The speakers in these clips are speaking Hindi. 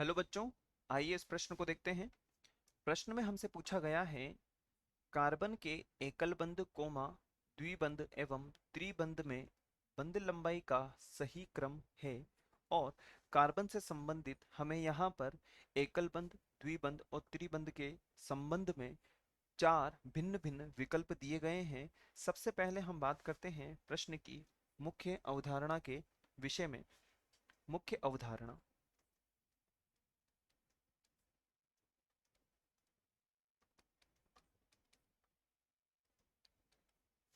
हेलो बच्चों, आइए इस प्रश्न को देखते हैं। प्रश्न में हमसे पूछा गया है, कार्बन के एकल बंध कोमा द्विबंध एवं त्रिबंध में बंध लंबाई का सही क्रम है और कार्बन से संबंधित हमें यहाँ पर एकल बंध, द्विबंध और त्रिबंध के संबंध में चार भिन्न भिन्न विकल्प दिए गए हैं। सबसे पहले हम बात करते हैं प्रश्न की मुख्य अवधारणा के विषय में। मुख्य अवधारणा,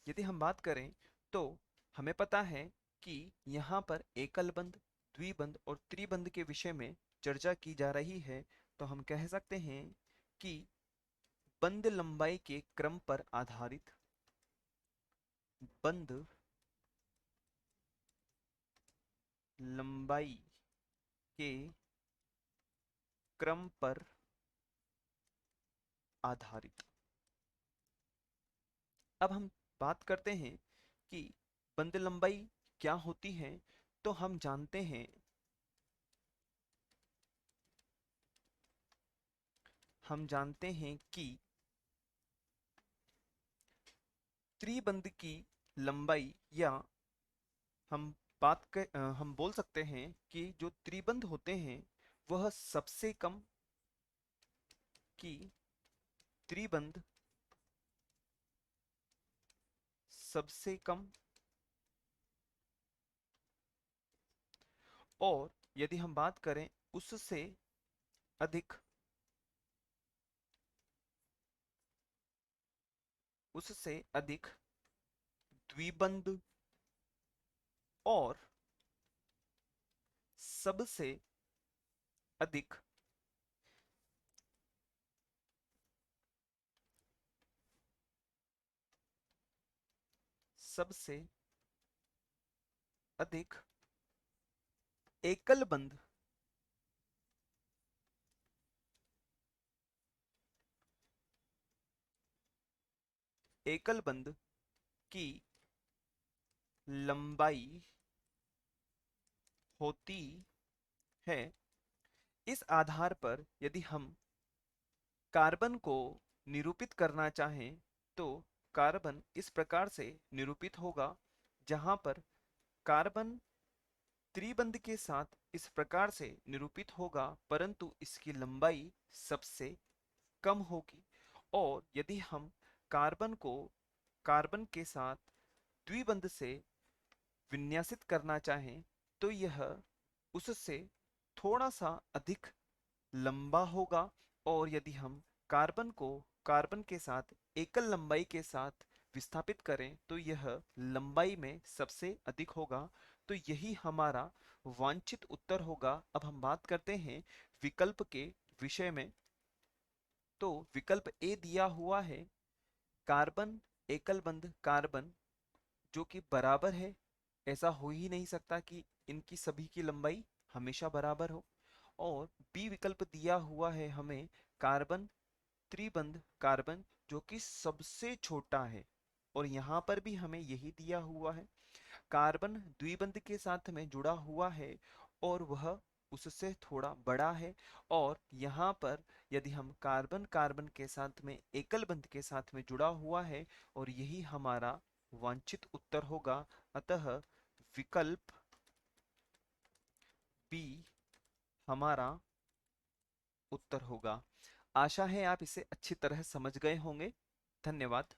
यदि हम बात करें तो हमें पता है कि यहाँ पर एकल बंध, द्विबंध और त्रिबंध के विषय में चर्चा की जा रही है। तो हम कह सकते हैं कि बंध लंबाई के क्रम पर आधारित बंध लंबाई के क्रम पर आधारित। अब हम बात करते हैं कि बंध लंबाई क्या होती है। तो हम जानते हैं कि त्रिबंध की लंबाई, या हम हम बोल सकते हैं कि जो त्रिबंध होते हैं वह सबसे कम की त्रिबंध सबसे कम, और यदि हम बात करें उससे अधिक, उससे अधिक द्विबंध और सबसे अधिक सबसे अधिक एकल बंध एकल बंध की लंबाई होती है। इस आधार पर यदि हम कार्बन को निरूपित करना चाहें तो कार्बन इस प्रकार से निरूपित होगा, जहां पर कार्बन त्रिबंध के साथ इस प्रकार से निरूपित होगा, परंतु इसकी लंबाई सबसे कम होगी। और यदि हम कार्बन को कार्बन के साथ द्विबंध से विन्यासित करना चाहें तो यह उससे थोड़ा सा अधिक लंबा होगा। और यदि हम कार्बन को कार्बन के साथ एकल लंबाई के साथ विस्थापित करें तो यह लंबाई में सबसे अधिक होगा। तो यही हमारा वांछित उत्तर होगा। अब हम बात करते हैं विकल्प के विषय में। तो विकल्प ए दिया हुआ है, कार्बन एकल बंध कार्बन जो कि बराबर है। ऐसा हो ही नहीं सकता कि इनकी सभी की लंबाई हमेशा बराबर हो। और बी विकल्प दिया हुआ है हमें, कार्बन त्रिबंध कार्बन जो कि सबसे छोटा है। और यहाँ पर भी हमें यही दिया हुआ है, कार्बन द्विबंध के साथ में जुड़ा हुआ है और वह उससे थोड़ा बड़ा है। और यहाँ पर यदि हम कार्बन कार्बन के साथ में एकल बंध के साथ में जुड़ा हुआ है, और यही हमारा वांछित उत्तर होगा। अतः विकल्प बी हमारा उत्तर होगा। आशा है आप इसे अच्छी तरह समझ गए होंगे। धन्यवाद।